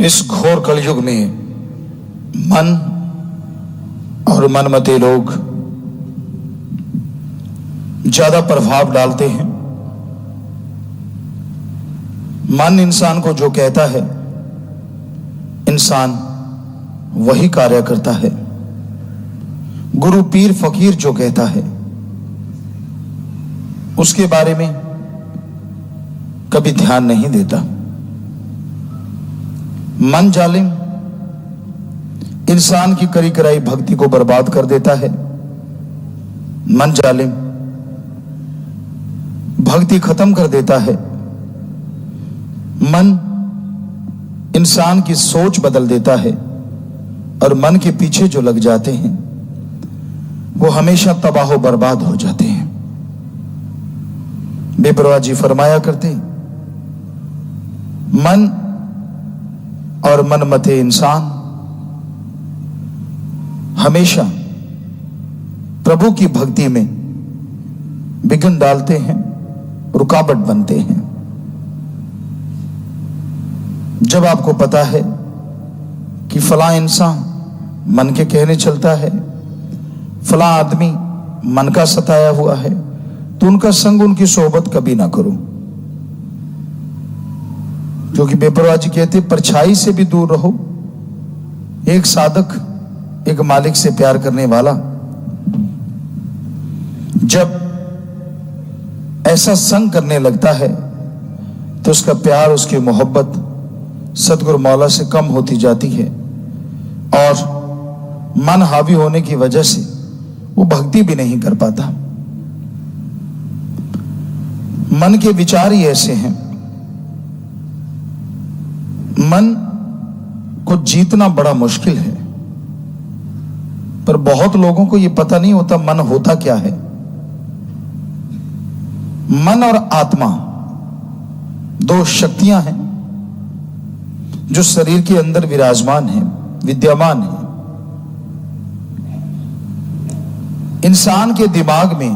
इस घोर कलयुग में मन और मनमते लोग ज्यादा प्रभाव डालते हैं। मन इंसान को जो कहता है, इंसान वही कार्य करता है। गुरु पीर फकीर जो कहता है, उसके बारे में कभी ध्यान नहीं देता। मन जालिम इंसान की करी कराई भक्ति को बर्बाद कर देता है। मन जालिम भक्ति खत्म कर देता है। मन इंसान की सोच बदल देता है और मन के पीछे जो लग जाते हैं वो हमेशा तबाह बर्बाद हो जाते हैं। बेपरवाह जी फरमाया करते, मन और मनमते इंसान हमेशा प्रभु की भक्ति में विघ्न डालते हैं, रुकावट बनते हैं। जब आपको पता है कि फलां इंसान मन के कहने चलता है, फलां आदमी मन का सताया हुआ है, तो उनका संग, उनकी सोहबत कभी ना करो। क्योंकि बेपरवाह जी कहते परछाई से भी दूर रहो। एक साधक एक मालिक से प्यार करने वाला जब ऐसा संग करने लगता है तो उसका प्यार, उसकी मोहब्बत सतगुरु मौला से कम होती जाती है और मन हावी होने की वजह से वो भक्ति भी नहीं कर पाता। मन के विचार ही ऐसे हैं। मन को जीतना बड़ा मुश्किल है, पर बहुत लोगों को यह पता नहीं होता मन होता क्या है। मन और आत्मा दो शक्तियां हैं जो शरीर के अंदर विराजमान है, विद्यमान है। इंसान के दिमाग में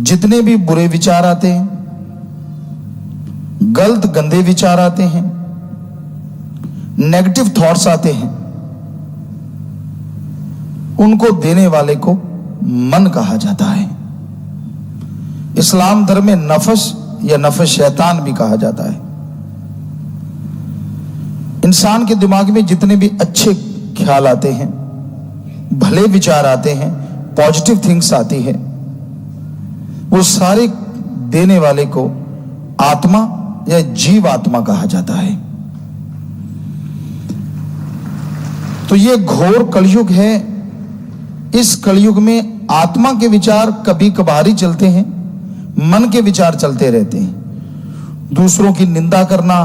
जितने भी बुरे विचार आते हैं, गलत गंदे विचार आते हैं, नेगेटिव थॉट्स आते हैं, उनको देने वाले को मन कहा जाता है। इस्लाम धर्म में नफस या नफस शैतान भी कहा जाता है। इंसान के दिमाग में जितने भी अच्छे ख्याल आते हैं, भले विचार आते हैं, पॉजिटिव थिंग्स आती है, वो सारे देने वाले को आत्मा या जीव आत्मा कहा जाता है। तो ये घोर कलयुग है। इस कलयुग में आत्मा के विचार कभी कभार ही चलते हैं, मन के विचार चलते रहते हैं। दूसरों की निंदा करना,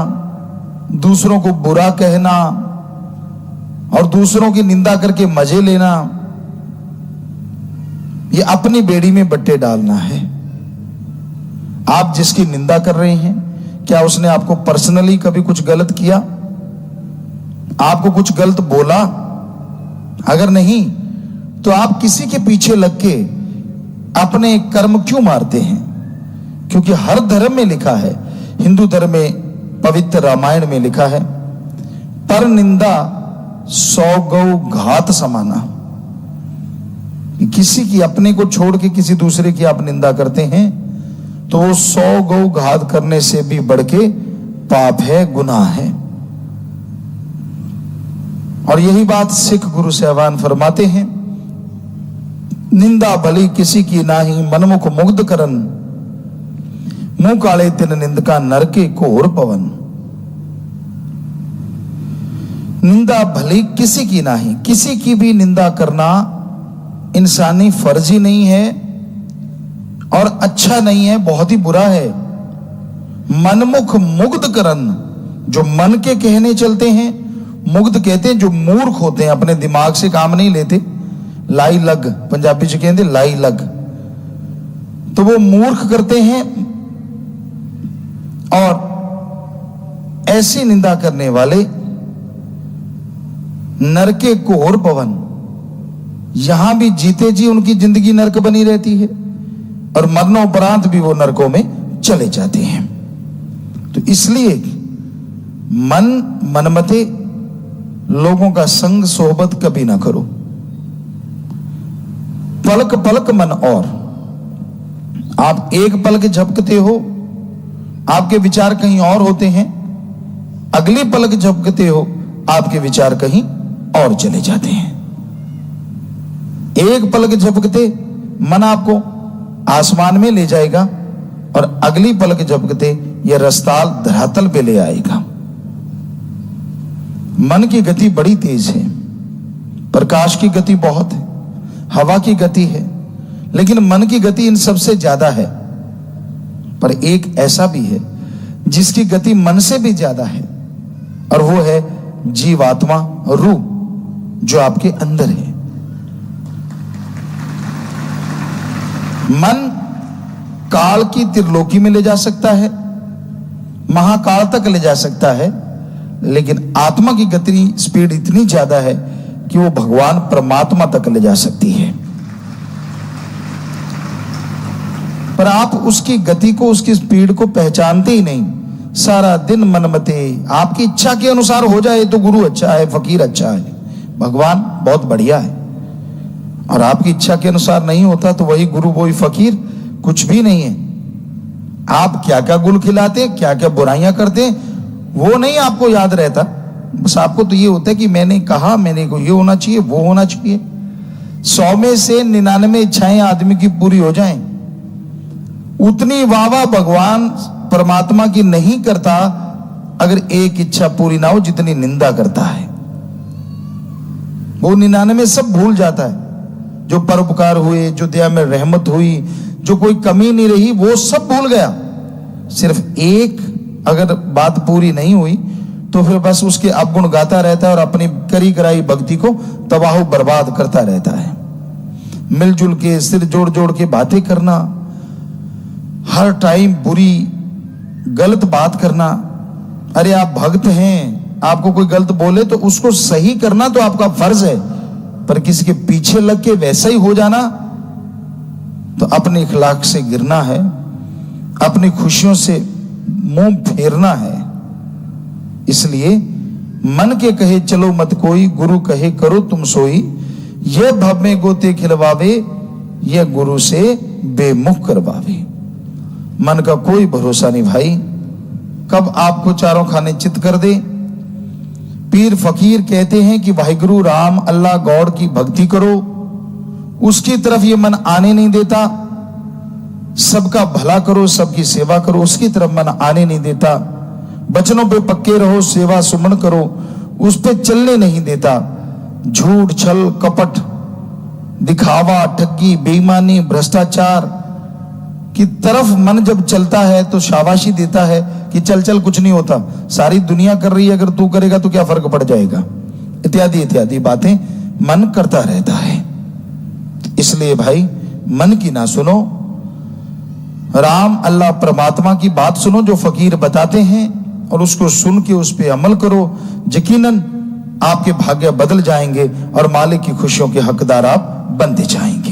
दूसरों को बुरा कहना और दूसरों की निंदा करके मजे लेना, ये अपनी बेड़ी में बट्टे डालना है। आप जिसकी निंदा कर रहे हैं, क्या उसने आपको पर्सनली कभी कुछ गलत किया? आपको कुछ गलत बोला? अगर नहीं, तो आप किसी के पीछे लग के अपने कर्म क्यों मारते हैं? क्योंकि हर धर्म में लिखा है, हिंदू धर्म में पवित्र रामायण में लिखा है, पर निंदा 100 गौ घात समाना। किसी की, अपने को छोड़ के किसी दूसरे की आप निंदा करते हैं तो वो 100 गौ घात करने से भी बढ़ के पाप है, गुनाह है। और यही बात सिख गुरु साहिबान फरमाते हैं, निंदा भली किसी की नाही, मनमुख मुग्ध करन, मुंह काले तिन निंदका नरके घोर पवन। निंदा भली किसी की नाही, किसी की भी निंदा करना इंसानी फर्ज ही नहीं है और अच्छा नहीं है, बहुत ही बुरा है। मनमुख मुग्ध करन, जो मन के कहने चलते हैं, मुग्ध कहते हैं जो मूर्ख होते हैं, अपने दिमाग से काम नहीं लेते, लाई लग, पंजाबी से कहते लाई लग, तो वो मूर्ख करते हैं। और ऐसी निंदा करने वाले नरके घोर पवन, यहां भी जीते जी उनकी जिंदगी नरक बनी रहती है और मरणोपरांत भी वो नरकों में चले जाते हैं। तो इसलिए मन मनमते लोगों का संग सोहबत कभी ना करो। पलक पलक मन और, आप एक पलक झपकते हो, आपके विचार कहीं और होते हैं, अगली पलक झपकते हो, आपके विचार कहीं और चले जाते हैं। एक पलक झपकते मन आपको आसमान में ले जाएगा और अगली पलक झपकते यह रसताल धरातल पे ले आएगा। मन की गति बड़ी तेज है, प्रकाश की गति बहुत है, हवा की गति है, लेकिन मन की गति इन सबसे ज्यादा है। पर एक ऐसा भी है जिसकी गति मन से भी ज्यादा है, और वो है जीवात्मा रूह जो आपके अंदर है। मन काल की त्रिलोकी में ले जा सकता है, महाकाल तक ले जा सकता है, लेकिन आत्मा की गति स्पीड इतनी ज्यादा है कि वो भगवान परमात्मा तक ले जा सकती है। पर आप उसकी गति को, उसकी स्पीड को पहचानते ही नहीं। सारा दिन मनमते, आपकी इच्छा के अनुसार हो जाए तो गुरु अच्छा है, फकीर अच्छा है, भगवान बहुत बढ़िया है, और आपकी इच्छा के अनुसार नहीं होता तो वही गुरु वही फकीर कुछ भी नहीं है। आप क्या क्या गुल खिलाते, क्या क्या बुराइयां करते, वो नहीं आपको याद रहता। बस आपको तो ये होता है कि मैंने कहा, मैंने को ये होना चाहिए, वो होना चाहिए। 100 में से 99 इच्छाएं आदमी की पूरी हो जाएं, उतनी वाह भगवान परमात्मा की नहीं करता अगर एक इच्छा पूरी ना हो जितनी निंदा करता है। वो 99 सब भूल जाता है। जो परोपकार हुए, जो दया में रहमत हुई, जो कोई कमी नहीं रही, वो सब भूल गया। सिर्फ एक अगर बात पूरी नहीं हुई तो फिर बस उसके अवगुण गाता रहता है और अपनी करी कराई भक्ति को तबाह बर्बाद करता रहता है। मिलजुल के सिर जोड़ जोड़ के बातें करना, हर टाइम बुरी गलत बात करना। अरे आप भक्त हैं, आपको कोई गलत बोले तो उसको सही करना तो आपका फर्ज है, पर किसी के पीछे लग के वैसा ही हो जाना तो अपने इखलाक से गिरना है, अपनी खुशियों से मुंह फेरना है। इसलिए मन के कहे चलो मत कोई, गुरु कहे करो तुम सोई, ये भव में गोते खिलवावे, ये गुरु से बेमुख करवावे। मन का कोई भरोसा नहीं भाई, कब आपको चारों खाने चित कर दे। पीर फकीर कहते हैं कि वाहिगुरु राम अल्लाह गॉड की भक्ति करो, उसकी तरफ ये मन आने नहीं देता। सबका भला करो, सबकी सेवा करो, उसकी तरफ मन आने नहीं देता। बचनों पे पक्के रहो, सेवा सुमन करो, उस पे चलने नहीं देता। झूठ छल कपट दिखावा ठगी बेईमानी भ्रष्टाचार की तरफ मन जब चलता है तो शाबाशी देता है कि चल चल कुछ नहीं होता, सारी दुनिया कर रही है, अगर तू करेगा तो क्या फर्क पड़ जाएगा, इत्यादि इत्यादि बातें मन करता रहता है। इसलिए भाई मन की ना सुनो, राम अल्लाह परमात्मा की बात सुनो जो फकीर बताते हैं, और उसको सुन के उस पर अमल करो। यकीनन आपके भाग्य बदल जाएंगे और मालिक की खुशियों के हकदार आप बनते जाएंगे।